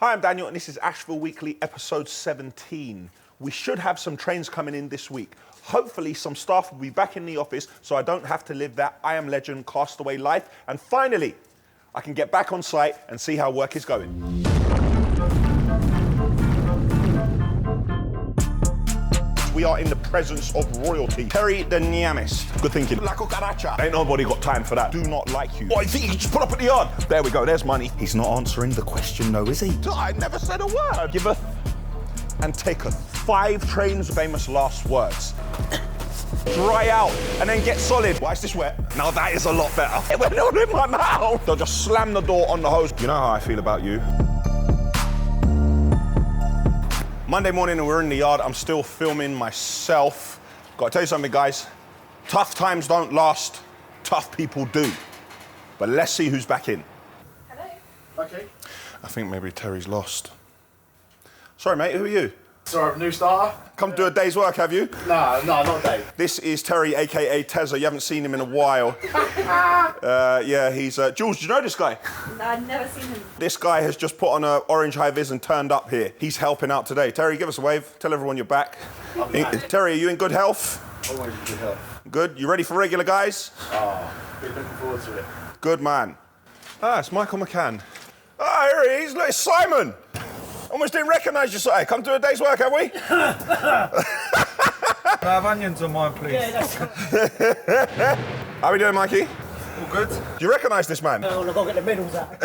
Hi, I'm Daniel, and this is Ashville Weekly, episode 17. We should have some trains coming in this week. Hopefully, some staff will be back in the office so I don't have to live that I Am Legend castaway life. And finally, I can get back on site and see how work is going. We are in the presence of royalty. Terry the Niamist. Good thinking. La cucaracha. Ain't nobody got time for that. Do not like you. What, you think you just put up at the yard? There we go, there's money. He's not answering the question, though, is he? I never said a word. Giveth and taketh. 5 trains, famous last words. Dry out and then get solid. Why is this wet? Now that is a lot better. It went on in my mouth. They'll just slam the door on the hose. You know how I feel about you. Monday morning and we're in the yard. I'm still filming myself. Gotta tell you something, guys. Tough times don't last. Tough people do. But let's see who's back in. Hello. Okay. I think maybe Terry's lost. Sorry, mate, who are you? Sorry, new starter. Come to do a day's work, have you? No, not Dave. This is Terry, AKA Tezza. You haven't seen him in a while. Yeah, he's... Jules, do you know this guy? No, I've never seen him. This guy has just put on an orange high-vis and turned up here. He's helping out today. Terry, give us a wave. Tell everyone you're back. Terry, are you in good health? Always in good health. Good. You ready for regular guys? Oh, been looking forward to it. Good man. Ah, it's Michael McCann. Ah, here he is. Look, it's Simon. Almost didn't recognise you, sir. Come to a day's work, have we? Can I have onions on mine, please? Yeah, that's How we doing, Mikey? All good? Do you recognise this man? Oh, I've got to get the medals out.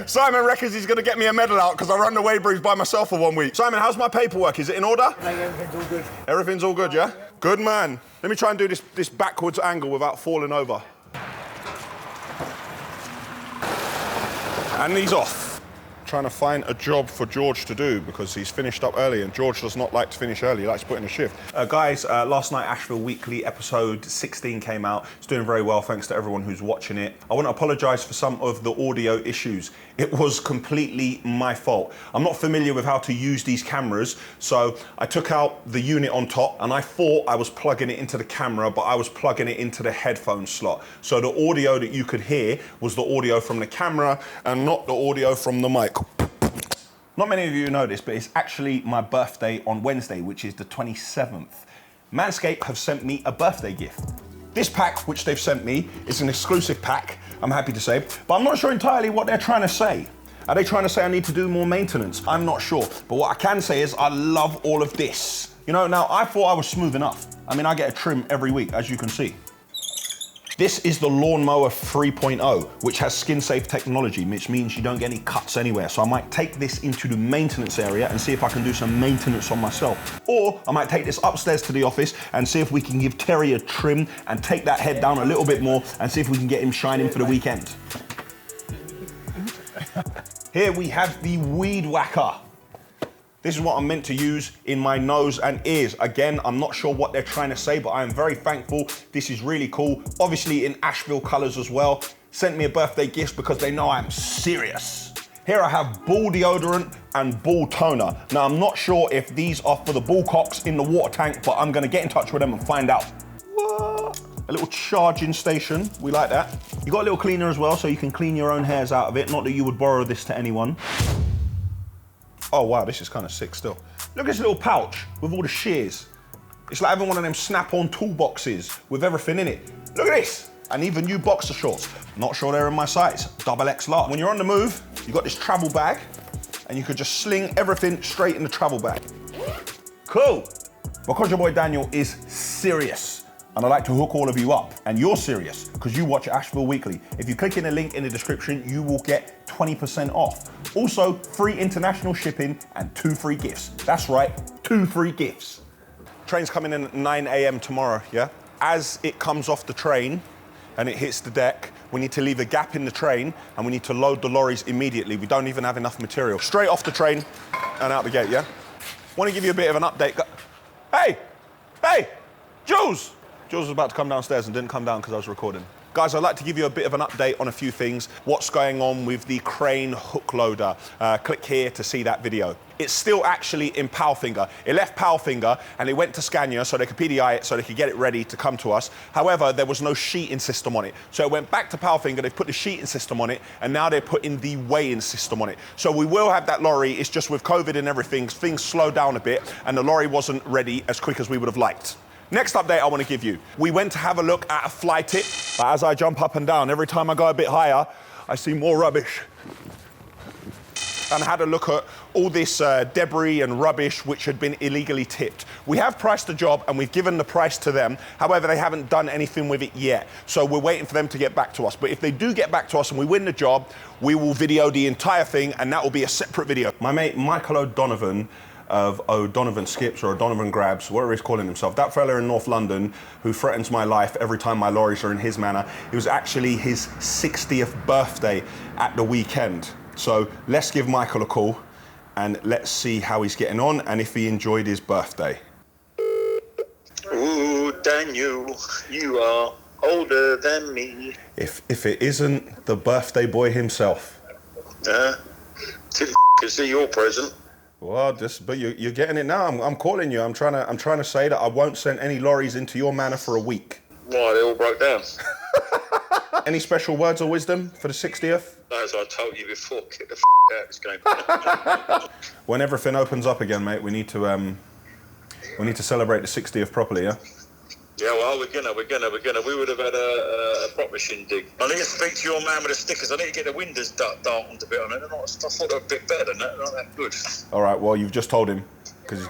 Simon reckons he's going to get me a medal out because I run the Weybrews by myself for 1 week. Simon, how's my paperwork? Is it in order? Mate, everything's all good. Everything's all good, yeah? Good man. Let me try and do this backwards angle without falling over. And he's off. Trying to find a job for George to do because he's finished up early and George does not like to finish early, he likes to put in a shift. Guys, last night Ashville Weekly episode 16 came out. It's doing very well, thanks to everyone who's watching it. I want to apologise for some of the audio issues. It was completely my fault. I'm not familiar with how to use these cameras, so I took out the unit on top and I thought I was plugging it into the camera, but I was plugging it into the headphone slot. So the audio that you could hear was the audio from the camera and not the audio from the mic. Not many of you know this, but it's actually my birthday on Wednesday, which is the 27th. Manscaped have sent me a birthday gift. This pack, which they've sent me, is an exclusive pack, I'm happy to say, but I'm not sure entirely what they're trying to say. Are they trying to say I need to do more maintenance? I'm not sure, but what I can say is I love all of this. You know, now I thought I was smooth enough. I mean, I get a trim every week, as you can see. This is the Lawnmower 3.0, which has skin-safe technology, which means you don't get any cuts anywhere. So I might take this into the maintenance area and see if I can do some maintenance on myself. Or I might take this upstairs to the office and see if we can give Terry a trim and take that head down a little bit more and see if we can get him shining for the weekend. Here we have the Weed Whacker. This is what I'm meant to use in my nose and ears. Again, I'm not sure what they're trying to say, but I am very thankful. This is really cool. Obviously in Ashville colours as well. Sent me a birthday gift because they know I'm serious. Here I have ball deodorant and ball toner. Now, I'm not sure if these are for the ball cocks in the water tank, but I'm gonna get in touch with them and find out. What? A little charging station, we like that. You got a little cleaner as well, so you can clean your own hairs out of it. Not that you would borrow this to anyone. Oh wow, this is kind of sick still. Look at this little pouch with all the shears. It's like having one of them snap-on toolboxes with everything in it. Look at this. And even new boxer shorts. Not sure they're in my size, XXL large. When you're on the move, you got this travel bag and you could just sling everything straight in the travel bag. Cool. Because your boy Daniel is serious and I like to hook all of you up, and you're serious because you watch Ashville Weekly. If you click in the link in the description, you will get 20% off. Also, free international shipping and 2 free gifts. That's right, 2 free gifts. Train's coming in at 9 a.m. tomorrow, yeah? As it comes off the train and it hits the deck, we need to leave a gap in the train and we need to load the lorries immediately. We don't even have enough material. Straight off the train and out the gate, yeah? Want to give you a bit of an update. Hey, Jules! Jules was about to come downstairs and didn't come down because I was recording. Guys, I'd like to give you a bit of an update on a few things. What's going on with the crane hook loader? Click here to see that video. It's still actually in Palfinger. It left Palfinger and it went to Scania so they could PDI it, so they could get it ready to come to us. However, there was no sheeting system on it. So it went back to Palfinger, they've put the sheeting system on it, and now they're putting the weighing system on it. So we will have that lorry, it's just with COVID and everything, things slowed down a bit and the lorry wasn't ready as quick as we would have liked. Next update I want to give you. We went to have a look at a fly tip. But as I jump up and down, every time I go a bit higher, I see more rubbish. And had a look at all this debris and rubbish which had been illegally tipped. We have priced the job and we've given the price to them. However, they haven't done anything with it yet. So we're waiting for them to get back to us. But if they do get back to us and we win the job, we will video the entire thing and that will be a separate video. My mate Michael O'Donovan of O'Donovan Skips or O'Donovan Grabs, whatever he's calling himself. That fella in North London who threatens my life every time my lorries are in his manor. It was actually his 60th birthday at the weekend. So let's give Michael a call and let's see how he's getting on and if he enjoyed his birthday. Ooh, Daniel, you are older than me. If it isn't the birthday boy himself. Is he your present? Well, but you're getting it now. I'm calling you. I'm trying to say that I won't send any lorries into your manor for a week. Why, they all broke down? Any special words of wisdom for the 60th? As I told you before, get the out of this game. When everything opens up again, mate, we need to celebrate the 60th properly, yeah? Yeah, well, we're gonna. We would have had a proper shindig. I need to speak to your man with the stickers. I need to get the windows darkened a bit on it. I thought they were a bit better than that. They're not that good. All right, well, you've just told him, because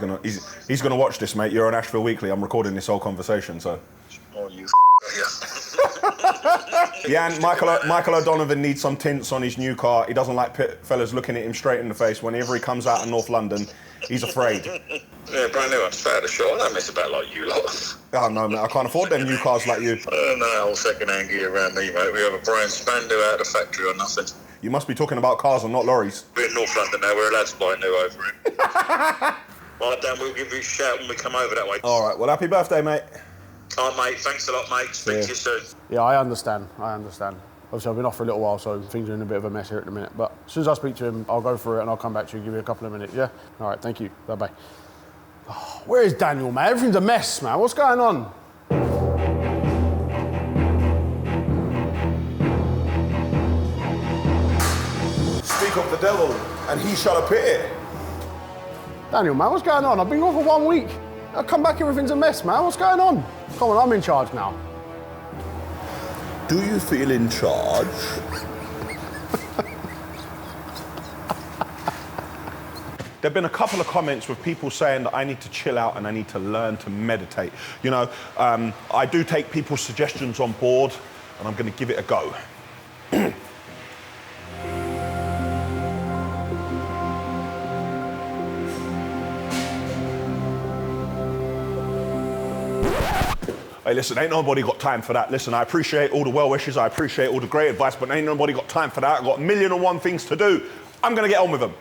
he's gonna watch this, mate. You're on Ashville Weekly. I'm recording this whole conversation, so. Oh, you yeah, and Michael O'Donovan needs some tints on his new car. He doesn't like fellas looking at him straight in the face whenever he comes out of North London. He's afraid. Yeah, brand new one's fair to show. I don't mess about like you lot. Oh, no, mate, I can't afford them new cars like you. No, all second-hand gear around me, mate. We have a brand span new out of the factory or nothing. You must be talking about cars and not lorries. We're in North London now. We're allowed to buy new over it. Right, Dan, we'll give you a shout when we come over that way. All right, well, happy birthday, mate. Oh, mate, thanks a lot, mate. Speak to you soon. Yeah, I understand. Obviously, I've been off for a little while, so things are in a bit of a mess here at the minute. But as soon as I speak to him, I'll go through it and I'll come back to you and give you a couple of minutes, yeah? All right, thank you. Bye-bye. Oh, where is Daniel, man? Everything's a mess, man. What's going on? Speak of the devil, and he shall appear. Daniel, man, what's going on? I've been gone for 1 week. I come back, everything's a mess, man. What's going on? Come on, I'm in charge now. Do you feel in charge? There have been a couple of comments with people saying that I need to chill out and I need to learn to meditate. You know, I do take people's suggestions on board and I'm going to give it a go. Hey, listen, ain't nobody got time for that. Listen, I appreciate all the well wishes, I appreciate all the great advice, but ain't nobody got time for that. I've got 1,000,001 things to do. I'm gonna get on with them.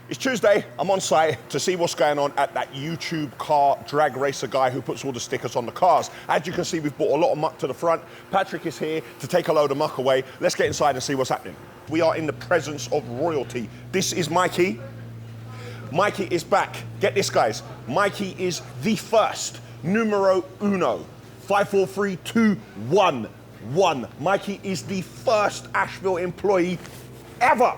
It's Tuesday, I'm on site to see what's going on at that YouTube car drag racer guy who puts all the stickers on the cars. As you can see, we've brought a lot of muck to the front. Patrick is here to take a load of muck away. Let's get inside and see what's happening. We are in the presence of royalty. This is Mikey. Mikey is back. Get this, guys. Mikey is the first, numero uno, 54321. Mikey is the first Ashville employee ever.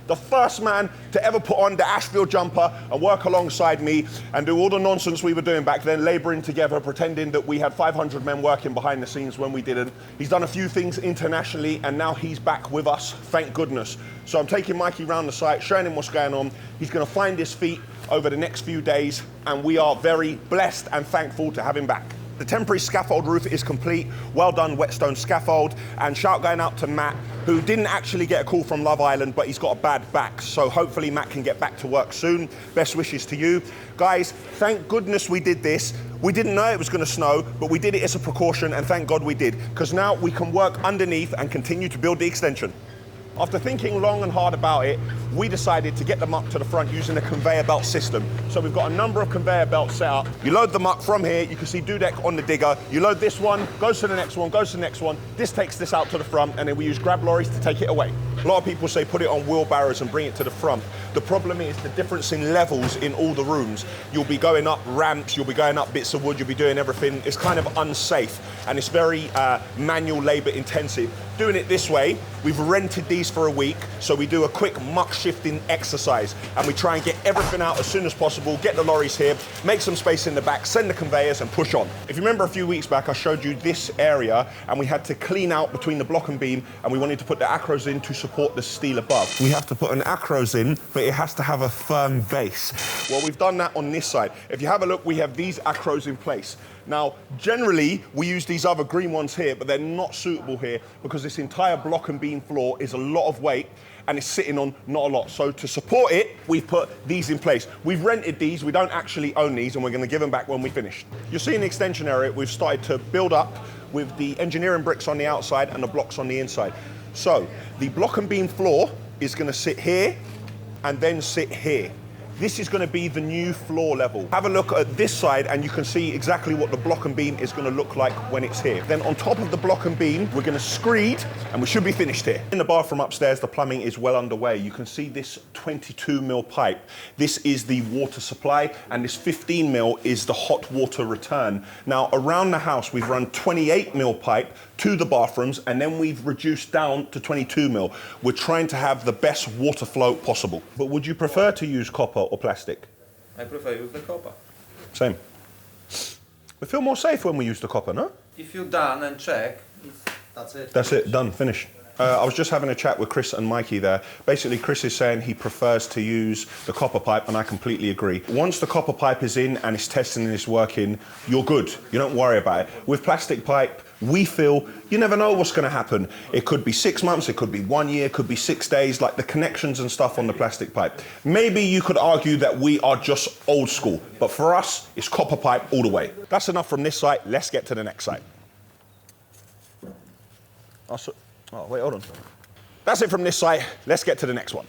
The first man to ever put on the Ashville jumper and work alongside me and do all the nonsense we were doing back then, labouring together, pretending that we had 500 men working behind the scenes when we didn't. He's done a few things internationally and now he's back with us, thank goodness. So I'm taking Mikey around the site, showing him what's going on. He's going to find his feet over the next few days and we are very blessed and thankful to have him back. The temporary scaffold roof is complete. Well done, Whetstone Scaffold. And shout going out to Matt, who didn't actually get a call from Love Island, but he's got a bad back. So hopefully Matt can get back to work soon. Best wishes to you. Guys, thank goodness we did this. We didn't know it was gonna snow, but we did it as a precaution, and thank God we did. Because now we can work underneath and continue to build the extension. After thinking long and hard about it, we decided to get the muck to the front using a conveyor belt system. So we've got a number of conveyor belts set up. You load the muck from here, you can see Dudek on the digger. You load this one, goes to the next one, goes to the next one. This takes this out to the front, and then we use grab lorries to take it away. A lot of people say put it on wheelbarrows and bring it to the front. The problem is the difference in levels in all the rooms. You'll be going up ramps, you'll be going up bits of wood, you'll be doing everything. It's kind of unsafe, and it's very manual labor intensive. Doing it this way, we've rented these for a week, so we do a quick muck shifting exercise, and we try and get everything out as soon as possible, get the lorries here, make some space in the back, send the conveyors, and push on. If you remember a few weeks back, I showed you this area, and we had to clean out between the block and beam, and we wanted to put the acros in to support the steel above. We have to put an acros in, but it has to have a firm base. Well, we've done that on this side. If you have a look, we have these acros in place. Now, generally, we use these other green ones here, but they're not suitable here because this entire block and beam floor is a lot of weight and it's sitting on not a lot. So to support it, we've put these in place. We've rented these, we don't actually own these, and we're gonna give them back when we finish. You'll see in the extension area, we've started to build up with the engineering bricks on the outside and the blocks on the inside. So the block and beam floor is gonna sit here and then sit here. This is going to be the new floor level. Have a look at this side and you can see exactly what the block and beam is going to look like when it's here. Then on top of the block and beam, we're going to screed and we should be finished here. In the bathroom upstairs, the plumbing is well underway. You can see this 22mm pipe. This is the water supply and this 15mm is the hot water return. Now around the house, we've run 28mm pipe to the bathrooms and then we've reduced down to 22mm. We're trying to have the best water flow possible. But would you prefer to use copper or plastic? I prefer use the copper. Same. We feel more safe when we use the copper, no? If you're done and check, that's it. That's it, done, finished. I was just having a chat with Chris and Mikey there. Basically, Chris is saying he prefers to use the copper pipe, and I completely agree. Once the copper pipe is in and it's testing and it's working, you're good. You don't worry about it. With plastic pipe, we feel you never know what's going to happen. It could be 6 months, it could be 1 year, it could be 6 days, like the connections and stuff on the plastic pipe. Maybe you could argue that we are just old school, but for us, it's copper pipe all the way. That's enough from this site. Let's get to the next site. Oh, wait, hold on. That's it from this site. Let's get to the next one.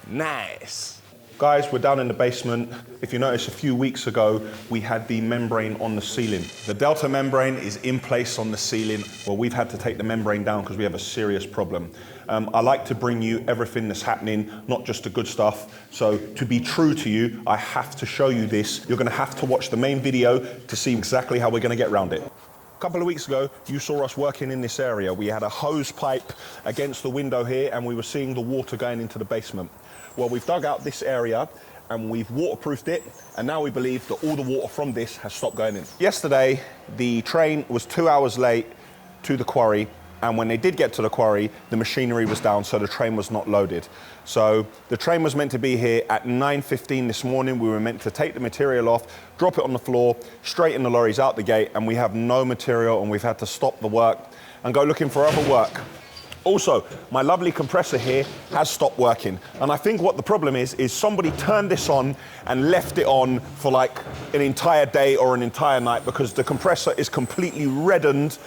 Nice. Guys, we're down in the basement. If you notice, a few weeks ago, we had the membrane on the ceiling. The Delta membrane is in place on the ceiling. Well, we've had to take the membrane down because we have a serious problem. I like to bring you everything that's happening, not just the good stuff. So to be true to you, I have to show you this. You're gonna have to watch the main video to see exactly how we're gonna get around it. A couple of weeks ago, you saw us working in this area. We had a hose pipe against the window here and we were seeing the water going into the basement. Well, we've dug out this area and we've waterproofed it, and now we believe that all the water from this has stopped going in. Yesterday, the train was 2 hours late to the quarry, and when they did get to the quarry, the machinery was down, so the train was not loaded. So the train was meant to be here at 9:15 this morning. We were meant to take the material off, drop it on the floor, straighten the lorries out the gate, and we have no material, and we've had to stop the work and go looking for other work. Also, my lovely compressor here has stopped working. And I think what the problem is somebody turned this on and left it on for like an entire day or an entire night because the compressor is completely reddened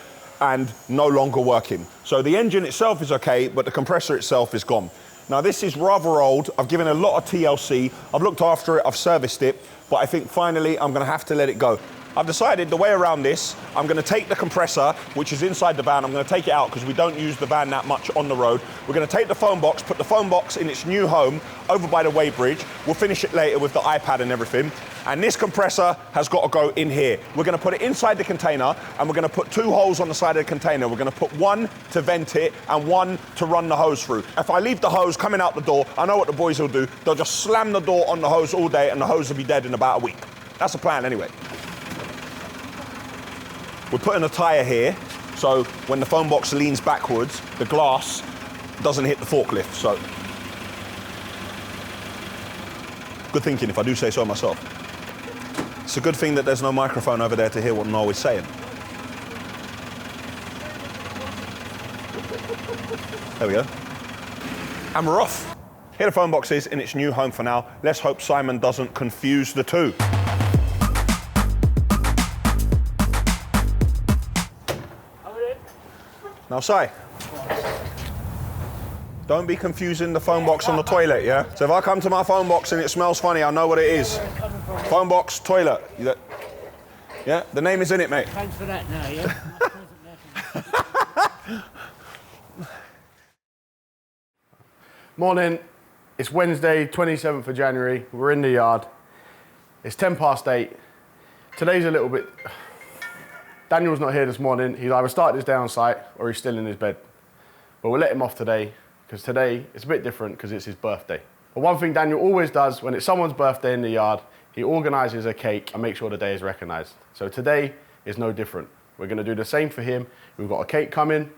and no longer working. So the engine itself is okay, but the compressor itself is gone. Now this is rather old. I've given a lot of TLC. I've looked after it, I've serviced it, but I think finally I'm gonna have to let it go. I've decided the way around this, I'm gonna take the compressor, which is inside the van, I'm gonna take it out because we don't use the van that much on the road. We're gonna take the phone box, put the phone box in its new home over by the weighbridge. We'll finish it later with the iPad and everything. And this compressor has got to go in here. We're gonna put it inside the container and we're gonna put 2 holes on the side of the container. We're gonna put one to vent it and one to run the hose through. If I leave the hose coming out the door, I know what the boys will do. They'll just slam the door on the hose all day and the hose will be dead in about a week. That's the plan anyway. We're putting a tyre here, so when the phone box leans backwards, the glass doesn't hit the forklift, so. Good thinking, if I do say so myself. It's a good thing that there's no microphone over there to hear what Noel is saying. There we go. And we're off. Here the phone box is in its new home for now. Let's hope Simon doesn't confuse the two. Now, Si, don't be confusing the phone box and the toilet, yeah? So if I come to my phone box and it smells funny, I know what it is. Phone box, toilet. Yeah, the name is in it, mate. Thanks for that now, yeah? Morning. It's Wednesday, 27th of January. We're in the yard. It's 10 past 8. Today's a little bit... Daniel's not here this morning. He's either started his day on site or he's still in his bed. But we'll let him off today because today it's a bit different because it's his birthday. But one thing Daniel always does when it's someone's birthday in the yard, he organises a cake and makes sure the day is recognised. So today is no different. We're going to do the same for him. We've got a cake coming.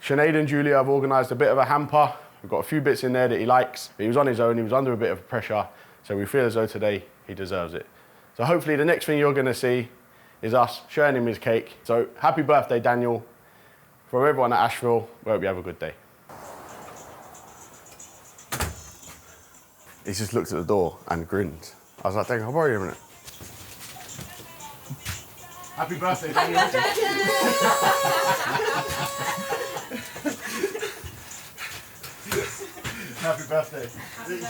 Sinead and Julia have organised a bit of a hamper. We've got a few bits in there that he likes. But he was on his own. He was under a bit of pressure. So we feel as though today he deserves it. So hopefully the next thing you're going to see is us showing him his cake. So happy birthday, Daniel. From everyone at Ashville, we hope you have a good day. He just looked at the door and grinned. I was like, thank you, I'll borrow you a minute. Happy birthday, Daniel. Happy birthday.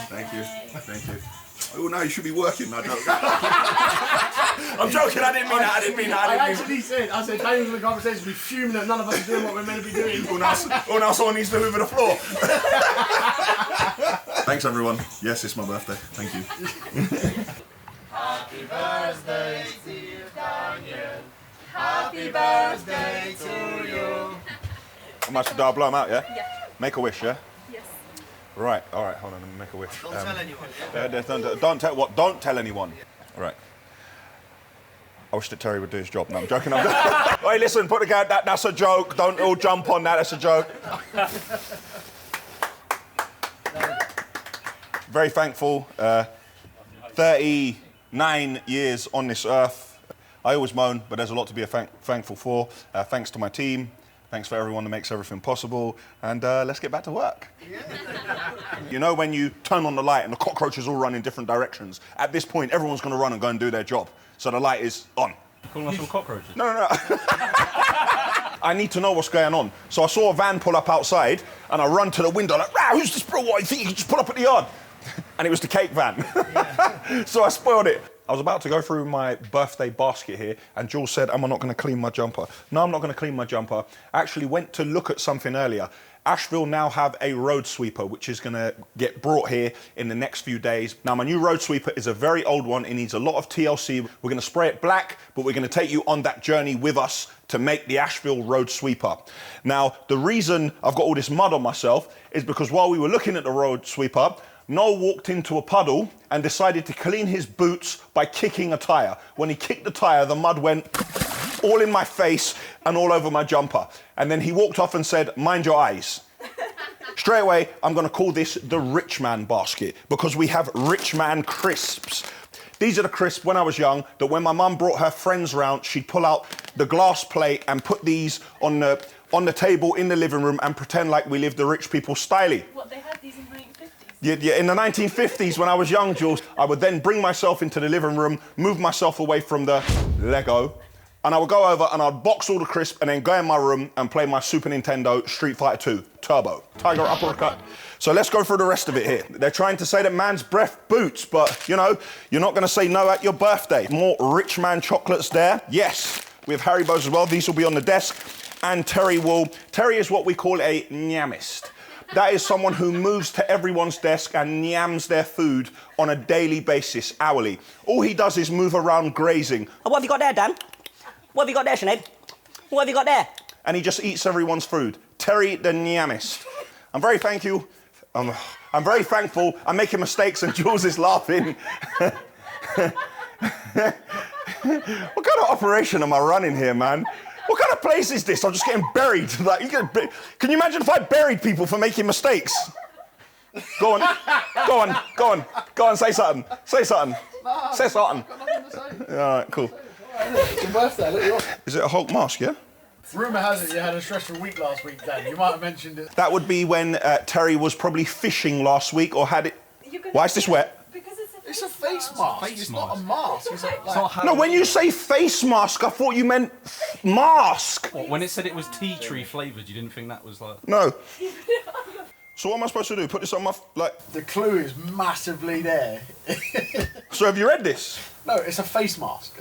Thank you. Thank you. Oh, no, you should be working, I don't. I'm joking, I didn't mean that, I said, Daniel's in the conversation, we're fuming that none of us are doing what we're meant to be doing. Oh, now someone needs to hoover the floor. Thanks, everyone. Yes, it's my birthday. Thank you. Happy birthday to you, Daniel. Happy birthday to you. How much did I blow them out, yeah? Yeah. Make a wish, yeah? Yes. Right, all right, hold on, let me make a wish. Don't tell anyone. Don't tell what? Don't tell anyone. Right. I wish that Terry would do his job. No, I'm joking. Hey, listen, put the guy. That's a joke. Don't all jump on that. That's a joke. Very thankful. 39 years on this earth. I always moan, but there's a lot to be thankful for. Thanks to my team. Thanks for everyone that makes everything possible. And let's get back to work. You know when you turn on the light and the cockroaches all run in different directions, at this point, everyone's going to run and go and do their job. So the light is on. Calling us all cockroaches? No. I need to know what's going on. So I saw a van pull up outside and I run to the window like, "Rah, who's this bro? What, you think you can just pull up at the yard?" And it was the cake van. So I spoiled it. I was about to go through my birthday basket here and Jules said, "Am I not going to clean my jumper?" No, I'm not going to clean my jumper. I actually went to look at something earlier. Ashville now have a road sweeper, which is going to get brought here in the next few days. Now, my new road sweeper is a very old one. It needs a lot of TLC. We're going to spray it black, but we're going to take you on that journey with us to make the Ashville road sweeper. Now, the reason I've got all this mud on myself is because while we were looking at the road sweeper, Noel walked into a puddle and decided to clean his boots by kicking a tyre. When he kicked the tyre, the mud went all in my face and all over my jumper. And then he walked off and said, "Mind your eyes." Straight away, I'm going to call this the rich man basket because we have rich man crisps. These are the crisps when I was young that when my mum brought her friends round, she'd pull out the glass plate and put these on the table in the living room and pretend like we lived the rich people styly. What, they had these in the 1950s? Yeah, in the 1950s, when I was young, Jules, I would then bring myself into the living room, move myself away from the Lego, and I would go over and I'd box all the crisps and then go in my room and play my Super Nintendo Street Fighter 2 Turbo. Tiger uppercut. So let's go through the rest of it here. They're trying to say that man's breath boots, but, you know, you're not going to say no at your birthday. More rich man chocolates there. Yes, we have Haribo's as well. These will be on the desk. And Terry is what we call a nyamist. That is someone who moves to everyone's desk and nyams their food on a daily basis, hourly. All he does is move around grazing. What have you got there, Dan? What have you got there, Sinead? What have you got there? And he just eats everyone's food. Terry the nyamist. I'm very thankful. I'm very thankful. I'm making mistakes and Jules is laughing. What kind of operation am I running here, man? What kind of place is this? I'm just getting buried. Like, can you imagine if I buried people for making mistakes? Go on, say something. Say something. Say something. Got nothing to say. All right, cool. It's your birthday, let you off. Is it a Hulk mask, yeah? Rumour has it you had a stressful week last week, Dan. You might have mentioned it. That would be when Terry was probably fishing last week or had it... Why is this wet? Because it's a It's a face mask. It's not a mask. It's like, No, when you say face mask, I thought you meant mask. What, when it said it was tea tree flavoured, you didn't think that was like... No. So what am I supposed to do? Put this on my, like... The clue is massively there. So have you read this? No, it's a face mask.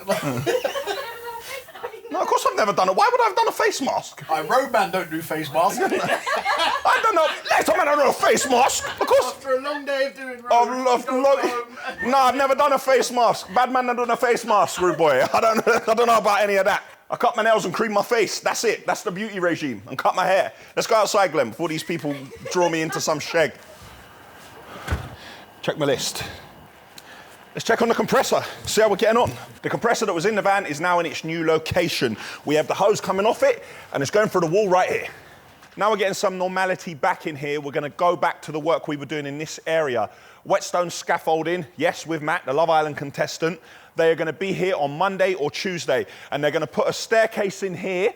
No, of course I've never done it. Why would I have done a face mask? Roadman don't do face masks. I don't know. Last time I don't do a face mask. Of course. After a long day of doing road, No, I've never done a face mask. Bad man not doing a face mask, rude boy. I don't know about any of that. I cut my nails and cream my face. That's it. That's the beauty regime. And cut my hair. Let's go outside, Glenn, before these people draw me into some shag. Check my list. Let's check on the compressor, see how we're getting on. The compressor that was in the van is now in its new location. We have the hose coming off it, and it's going through the wall right here. Now we're getting some normality back in here. We're gonna go back to the work we were doing in this area. Whetstone scaffolding, yes, with Matt, the Love Island contestant. They are gonna be here on Monday or Tuesday, and they're gonna put a staircase in here,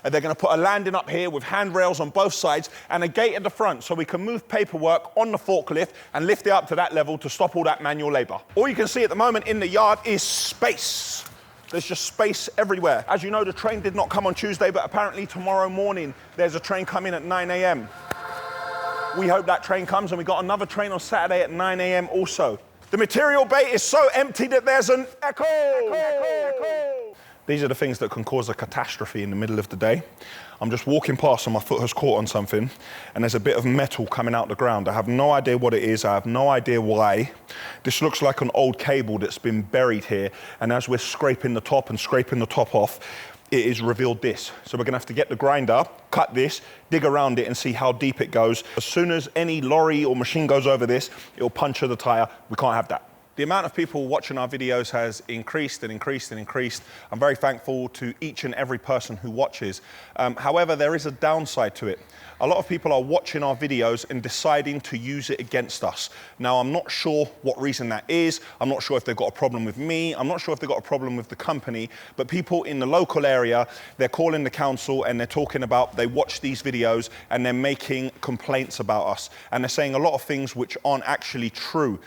and they're going to put a landing up here with handrails on both sides and a gate at the front so we can move paperwork on the forklift and lift it up to that level to stop all that manual labour. All you can see at the moment in the yard is space. There's just space everywhere. As you know, the train did not come on Tuesday, but apparently tomorrow morning there's a train coming at 9 a.m. We hope that train comes, and we got another train on Saturday at 9 a.m. also. The material bay is so empty that there's an echo. These are the things that can cause a catastrophe in the middle of the day. I'm just walking past and my foot has caught on something, and there's a bit of metal coming out the ground. I have no idea what it is. I have no idea why. This looks like an old cable that's been buried here, and as we're scraping the top and scraping the top off, it is revealed this. So we're gonna have to get the grinder, cut this, dig around it and see how deep it goes. As soon as any lorry or machine goes over this, it'll puncture the tire. We can't have that. The amount of people watching our videos has increased and increased and increased. I'm very thankful to each and every person who watches. However, there is a downside to it. A lot of people are watching our videos and deciding to use it against us. Now, I'm not sure what reason that is. I'm not sure if they've got a problem with me. I'm not sure if they've got a problem with the company. But people in the local area, they're calling the council and they're talking about, they watch these videos and they're making complaints about us. And they're saying a lot of things which aren't actually true.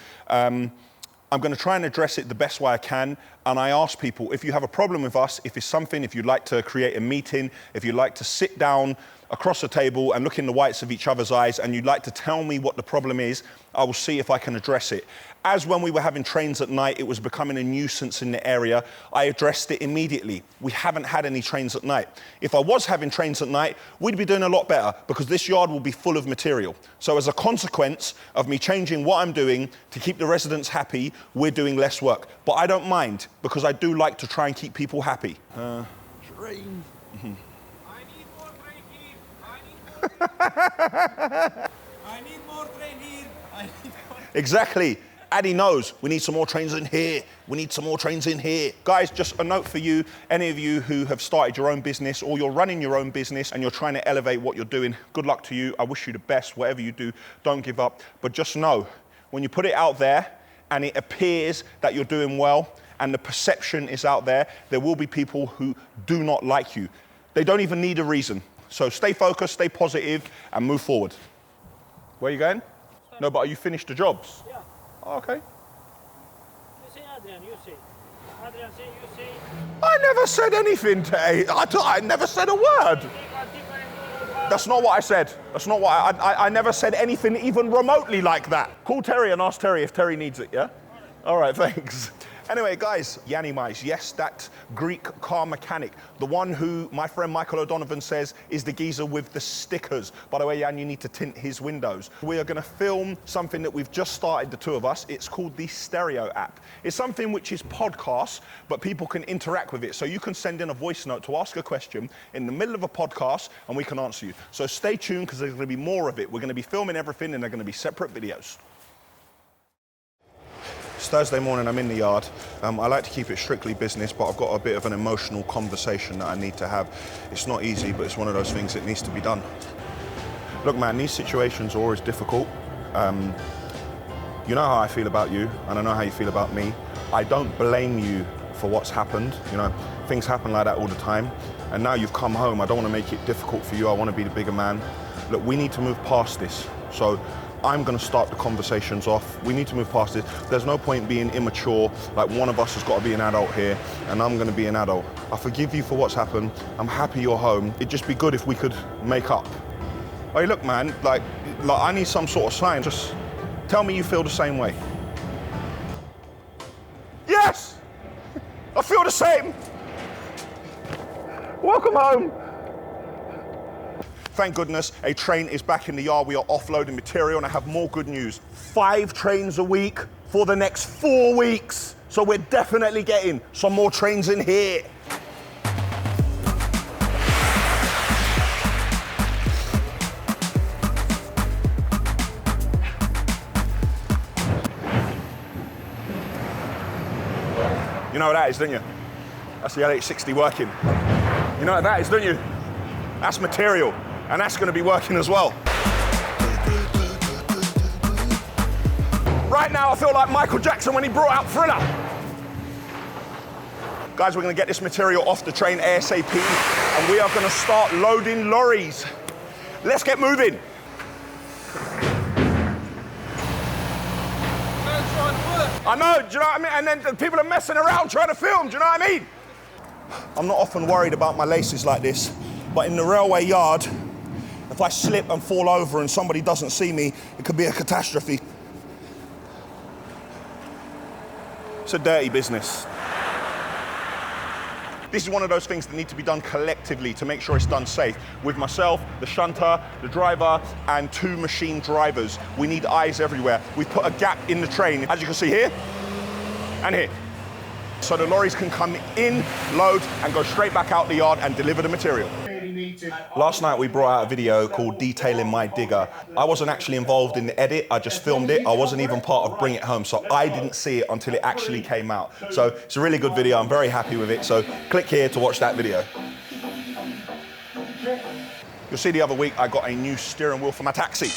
I'm going to try and address it the best way I can, and I ask people, if you have a problem with us, if it's something, if you'd like to create a meeting, if you'd like to sit down across the table and look in the whites of each other's eyes, and you'd like to tell me what the problem is, I will see if I can address it. As when we were having trains at night, it was becoming a nuisance in the area, I addressed it immediately. We haven't had any trains at night. If I was having trains at night, we'd be doing a lot better because this yard will be full of material. So as a consequence of me changing what I'm doing to keep the residents happy, we're doing less work. But I don't mind because I do like to try and keep people happy. Train. I need more train here. I need more train here. Exactly. Addy knows we need some more trains in here. We need some more trains in here. Guys, just a note for you, any of you who have started your own business or you're running your own business and you're trying to elevate what you're doing, good luck to you. I wish you the best. Whatever you do, don't give up. But just know, when you put it out there and it appears that you're doing well and the perception is out there, there will be people who do not like you. They don't even need a reason. So stay focused, stay positive, and move forward. Where are you going? No, but are you finished the jobs? Yeah. Oh, okay. You say Adrian, you say. Adrian say, you say. I never said anything to I never said a word. That's not what I said. That's not what I never said anything even remotely like that. Call Terry and ask Terry if Terry needs it, yeah? All right, thanks. Anyway, guys, Yianni, yes, that Greek car mechanic, the one who my friend Michael O'Donovan says is the geezer with the stickers. By the way, Yianni, you need to tint his windows. We are going to film something that we've just started, the two of us. It's called the Stereo app. It's something which is podcast, but people can interact with it. So you can send in a voice note to ask a question in the middle of a podcast, and we can answer you. So stay tuned, because there's going to be more of it. We're going to be filming everything, and they're going to be separate videos. It's Thursday morning, I'm in the yard. I like to keep it strictly business, but I've got a bit of an emotional conversation that I need to have. It's not easy, but it's one of those things that needs to be done. Look, man, these situations are always difficult. You know how I feel about you, and I know how you feel about me. I don't blame you for what's happened. You know, things happen like that all the time. And now you've come home, I don't want to make it difficult for you. I want to be the bigger man. Look, we need to move past this. So I'm gonna start the conversations off. We need to move past this. There's no point being immature. Like, one of us has got to be an adult here, and I'm gonna be an adult. I forgive you for what's happened. I'm happy you're home. It'd just be good if we could make up. Hey, look, man, like I need some sort of sign. Just tell me you feel the same way. Yes! I feel the same. Welcome home. Thank goodness a train is back in the yard. We are offloading material, and I have more good news. 5 trains a week for the next 4 weeks. So we're definitely getting some more trains in here. You know what that is, don't you? That's the LH60 working. You know what that is, don't you? That's material, and that's gonna be working as well. Right now, I feel like Michael Jackson when he brought out Thriller. Guys, we're gonna get this material off the train ASAP, and we are gonna start loading lorries. Let's get moving. I know, do you know what I mean? And then people are messing around trying to film, do you know what I mean? I'm not often worried about my laces like this, but in the railway yard, if I slip and fall over and somebody doesn't see me, it could be a catastrophe. It's a dirty business. This is one of those things that need to be done collectively to make sure it's done safe. With myself, the shunter, the driver, and 2 machine drivers. We need eyes everywhere. We've put a gap in the train, as you can see here, and here. So the lorries can come in, load, and go straight back out the yard and deliver the material. Last night we brought out a video called Detailing My Digger. I wasn't actually involved in the edit, I just filmed it. I wasn't even part of Bring It Home, so I didn't see it until it actually came out. So it's a really good video, I'm very happy with it, so click here to watch that video. You'll see the other week I got a new steering wheel for my taxi.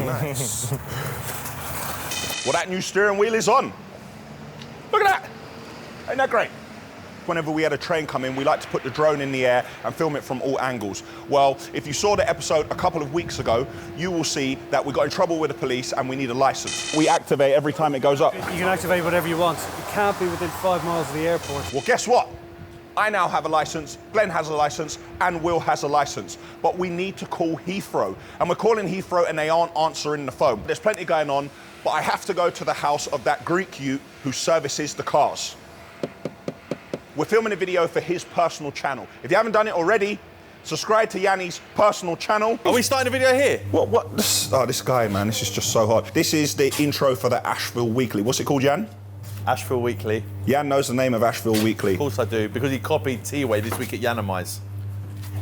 Nice. Well, that new steering wheel is on. Look at that, ain't that great? Whenever we had a train come in, we like to put the drone in the air and film it from all angles. Well, if you saw the episode a couple of weeks ago, you will see that we got in trouble with the police and we need a license. We activate every time it goes up. You can activate whatever you want. You can't be within 5 miles of the airport. Well, guess what? I now have a license, Glenn has a license, and Will has a license. But we need to call Heathrow. And we're calling Heathrow and they aren't answering the phone. There's plenty going on, but I have to go to the house of that Greek youth who services the cars. We're filming a video for his personal channel. If you haven't done it already, subscribe to Yianni's personal channel. Are we starting a video here? What? Oh, this guy, man, this is just so hard. This is the intro for the Ashville Weekly. What's it called, Yan? Ashville Weekly. Yan knows the name of Ashville Weekly. Of course I do, because he copied T-Way this week at Yianni's.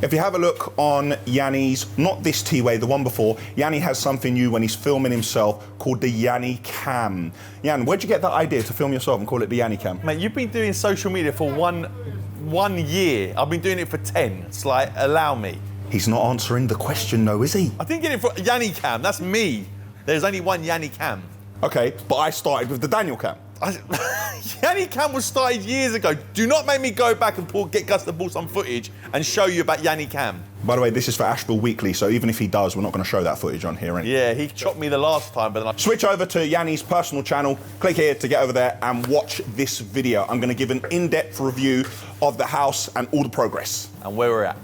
If you have a look on Yianni's, not this T-Way, the one before, Yianni has something new when he's filming himself called the Yianni Cam. Yan, where'd you get that idea to film yourself and call it the Yianni Cam? Mate, you've been doing social media for one year. I've been doing it for 10. It's like, allow me. He's not answering the question though, is he? I didn't get it for Yianni Cam, that's me. There's only one Yianni Cam. Okay, but I started with the Daniel Cam. Yianni Cam was started years ago. Do not make me go back and get Gus to pull some footage and show you about Yianni Cam. By the way, this is for Ashville Weekly, so even if he does, we're not going to show that footage on here. Yeah, he chopped me the last time, but then I... Switch over to Yianni's personal channel, click here to get over there and watch this video. I'm going to give an in-depth review of the house and all the progress. And where we're at.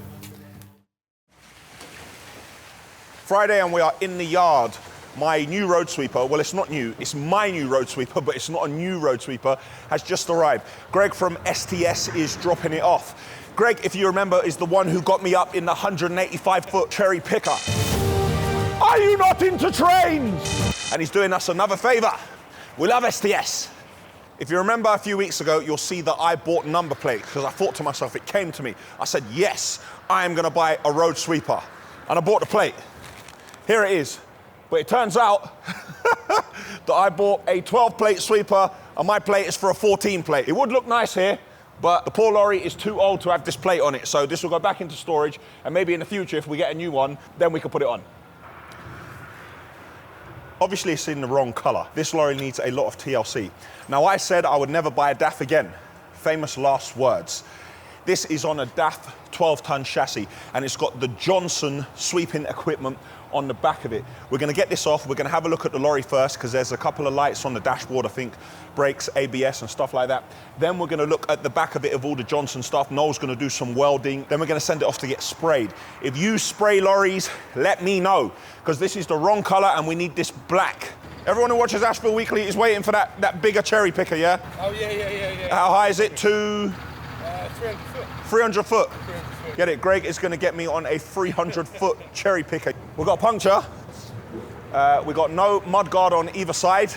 Friday and we are in the yard. My new road sweeper, well, it's not new, it's my new road sweeper, but it's not a new road sweeper, has just arrived. Greg from STS is dropping it off. Greg, if you remember, is the one who got me up in the 185-foot cherry picker. Are you not into trains? And he's doing us another favor. We love STS. If you remember a few weeks ago, you'll see that I bought number plates because I thought to myself, it came to me. I said, yes, I am gonna buy a road sweeper. And I bought the plate. Here it is. But it turns out that I bought a 12-plate sweeper and my plate is for a 14-plate. It would look nice here, but the poor lorry is too old to have this plate on it. So this will go back into storage, and maybe in the future, if we get a new one, then we can put it on. Obviously, it's in the wrong color. This lorry needs a lot of TLC. Now, I said I would never buy a DAF again. Famous last words. This is on a DAF 12-ton chassis, and it's got the Johnson sweeping equipment on the back of it. We're gonna get this off. We're gonna have a look at the lorry first, because there's a couple of lights on the dashboard, I think, brakes, ABS and stuff like that. Then we're gonna look at the back of it of all the Johnson stuff. Noel's gonna do some welding. Then we're gonna send it off to get sprayed. If you spray lorries, let me know, because this is the wrong color and we need this black. Everyone who watches Ashville Weekly is waiting for that bigger cherry picker, yeah? Oh, yeah. How high is it? 300 foot. 300 foot. Get it? Greg is going to get me on a 300-foot cherry picker. We've got a puncture. We've got no mud guard on either side,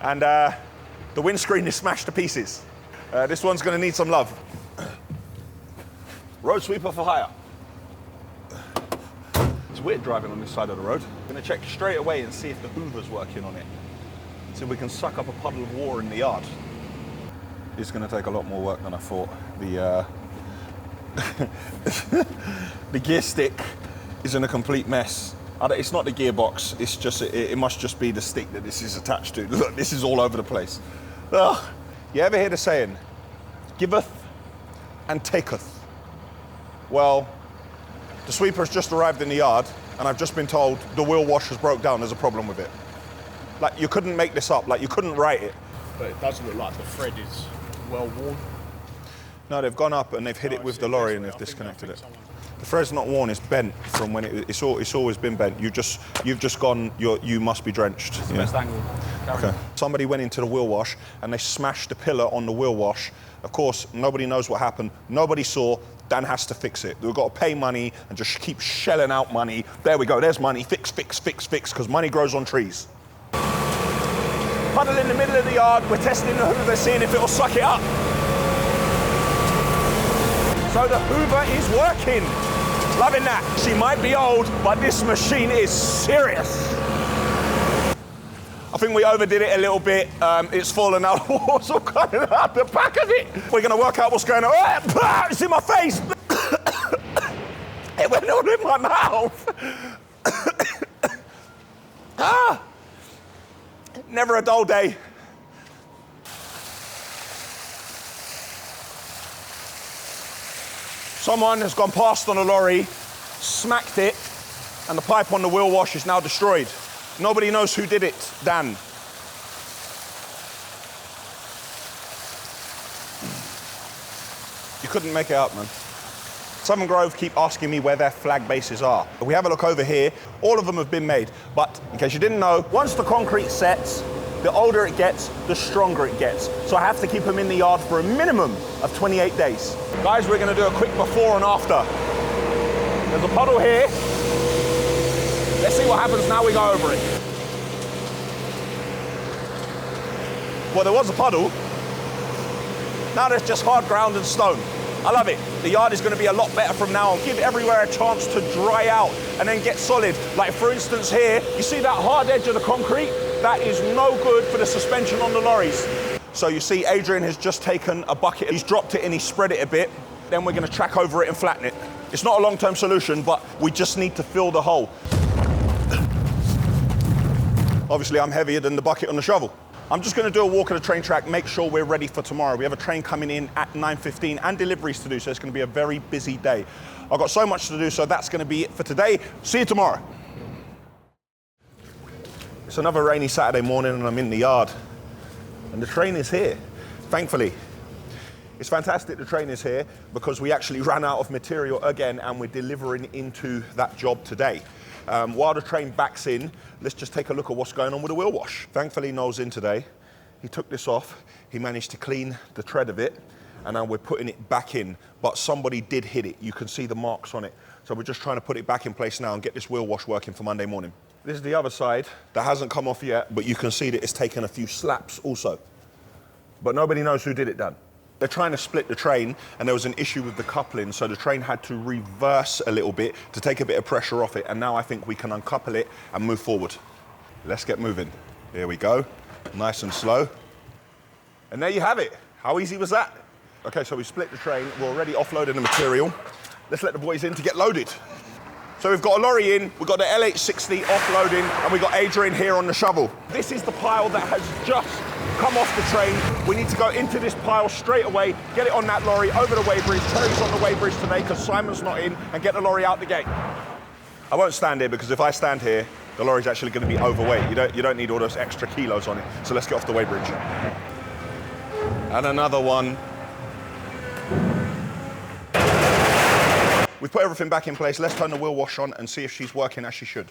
and the windscreen is smashed to pieces. This one's going to need some love. Road sweeper for hire. It's weird driving on this side of the road. I'm going to check straight away and see if the Hoover's working on it. See if we can suck up a puddle of water in the yard. It's going to take a lot more work than I thought. The gear stick is in a complete mess. It's not the gearbox, it's just, it must just be the stick that this is attached to. Look, this is all over the place. Ugh. You ever hear the saying, giveth and taketh? Well, the sweeper has just arrived in the yard, and I've just been told the wheel wash has broke down, there's a problem with it. Like, you couldn't make this up, like you couldn't write it. But it does look like the thread is well worn. No, they've gone up and they've hit it with the lorry and they've disconnected it. The thread's not worn, it's bent from when it's always been bent. You've just gone, you must be drenched. That's the best angle. Okay. Somebody went into the wheel wash and they smashed the pillar on the wheel wash. Of course, nobody knows what happened. Nobody saw. Dan has to fix it. We've got to pay money and just keep shelling out money. There we go, there's money. Fix, because money grows on trees. Puddle in the middle of the yard. We're testing the Hoover, seeing if it'll suck it up. So the Hoover is working. Loving that. She might be old, but this machine is serious. I think we overdid it a little bit. It's fallen out. What's all coming out the back of it? We're going to work out what's going on. Oh, it's in my face. It went all in my mouth. Never a dull day. Someone has gone past on a lorry, smacked it, and the pipe on the wheel wash is now destroyed. Nobody knows who did it, Dan. You couldn't make it up, man. Southern Grove keep asking me where their flag bases are. If we have a look over here, all of them have been made. But in case you didn't know, once the concrete sets, the older it gets, the stronger it gets. So I have to keep them in the yard for a minimum of 28 days. Guys, we're gonna do a quick before and after. There's a puddle here. Let's see what happens now we go over it. Well, there was a puddle. Now there's just hard ground and stone. I love it. The yard is going to be a lot better from now on. Give everywhere a chance to dry out and then get solid. Like for instance here, you see that hard edge of the concrete? That is no good for the suspension on the lorries. So you see Adrian has just taken a bucket, he's dropped it and he spread it a bit. Then we're going to track over it and flatten it. It's not a long-term solution, but we just need to fill the hole. Obviously I'm heavier than the bucket on the shovel. I'm just going to do a walk of the train track, make sure we're ready for tomorrow. We have a train coming in at 9:15 and deliveries to do, so it's going to be a very busy day. I've got so much to do, so that's going to be it for today. See you tomorrow. It's another rainy Saturday morning and I'm in the yard. And the train is here, thankfully. It's fantastic the train is here because we actually ran out of material again and we're delivering into that job today. While the train backs in, let's just take a look at what's going on with the wheel wash. Thankfully, Noel's in today. He took this off. He managed to clean the tread of it, and now we're putting it back in. But somebody did hit it. You can see the marks on it. So we're just trying to put it back in place now and get this wheel wash working for Monday morning. This is the other side that hasn't come off yet, but you can see that it's taken a few slaps also. But nobody knows who did it, Dan. They're trying to split the train and there was an issue with the coupling, so the train had to reverse a little bit to take a bit of pressure off it, and now I think we can uncouple it and move forward. Let's get moving. Here we go, nice and slow. And there you have it. How easy was that? Okay, so we split the train, we're already offloading the material. Let's let the boys in to get loaded. So we've got a lorry in, we've got the LH60 offloading, and we've got Adrian here on the shovel. This is the pile that has just come off the train. We need to go into this pile straight away, get it on that lorry, over the weighbridge. Terry's on the weighbridge today because Simon's not in, and get the lorry out the gate. I won't stand here because if I stand here, the lorry's actually going to be overweight. You don't need all those extra kilos on it. So let's get off the weighbridge. And another one. We've put everything back in place. Let's turn the wheel wash on and see if she's working as she should.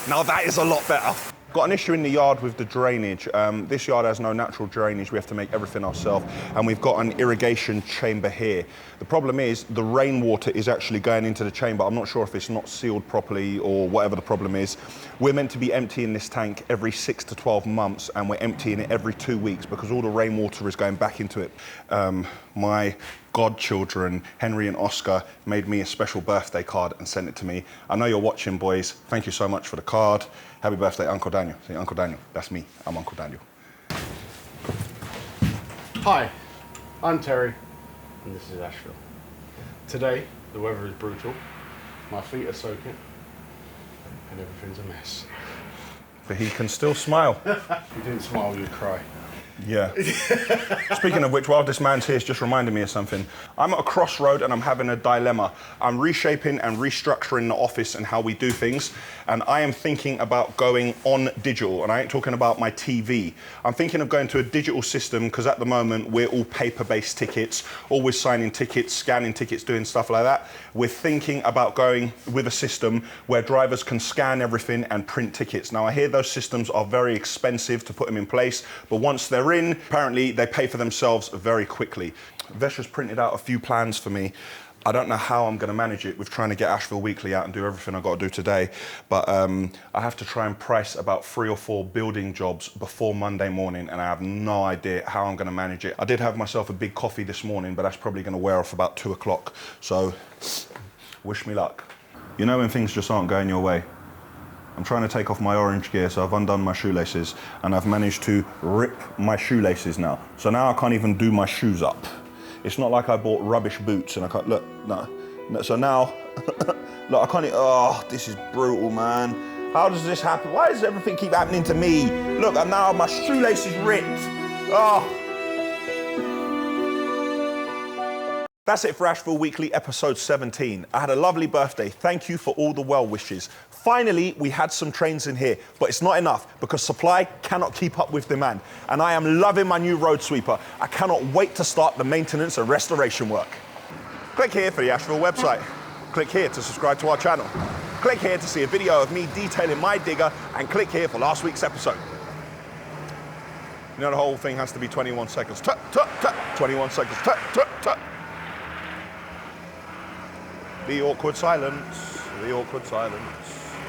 Now that is a lot better. Got an issue in the yard with the drainage. This yard has no natural drainage. We have to make everything ourselves. And we've got an irrigation chamber here. The problem is the rainwater is actually going into the chamber. I'm not sure if it's not sealed properly or whatever the problem is. We're meant to be emptying this tank every 6 to 12 months, and we're emptying it every 2 weeks because all the rainwater is going back into it. My godchildren, Henry and Oscar, made me a special birthday card and sent it to me. I know you're watching, boys. Thank you so much for the card. Happy birthday, Uncle Daniel. Say, Uncle Daniel, that's me. I'm Uncle Daniel. Hi, I'm Terry, and this is Ashville. Today, the weather is brutal, my feet are soaking, and everything's a mess. But he can still smile. If you didn't smile, you'd cry. Yeah. Speaking of which, while this man's here, it's just reminding me of something. I'm at a crossroad and I'm having a dilemma. I'm reshaping and restructuring the office and how we do things. And I am thinking about going on digital. And I ain't talking about my TV. I'm thinking of going to a digital system because at the moment we're all paper-based tickets, always signing tickets, scanning tickets, doing stuff like that. We're thinking about going with a system where drivers can scan everything and print tickets. Now I hear those systems are very expensive to put them in place, but once they're in, apparently they pay for themselves very quickly. Vesha's printed out a few plans for me. I don't know how I'm going to manage it with trying to get Ashville Weekly out and do everything I've got to do today, but I have to try and price about 3 or 4 building jobs before Monday morning, and I have no idea how I'm going to manage it. I did have myself a big coffee this morning, but that's probably going to wear off about 2 o'clock, so wish me luck. You know when things just aren't going your way? I'm trying to take off my orange gear, so I've undone my shoelaces, and I've managed to rip my shoelaces now. So now I can't even do my shoes up. It's not like I bought rubbish boots and I can't, look, no. So now, look, I can't, oh, this is brutal, man. How does this happen? Why does everything keep happening to me? Look, and now my shoelaces ripped. Oh. That's it for Ashville Weekly, episode 17. I had a lovely birthday. Thank you for all the well wishes. Finally, we had some trains in here, but it's not enough because supply cannot keep up with demand. And I am loving my new road sweeper. I cannot wait to start the maintenance and restoration work. Click here for the Ashville website. Click here to subscribe to our channel. Click here to see a video of me detailing my digger, and click here for last week's episode. You know the whole thing has to be 21 seconds. 21 seconds. The awkward silence. The awkward silence.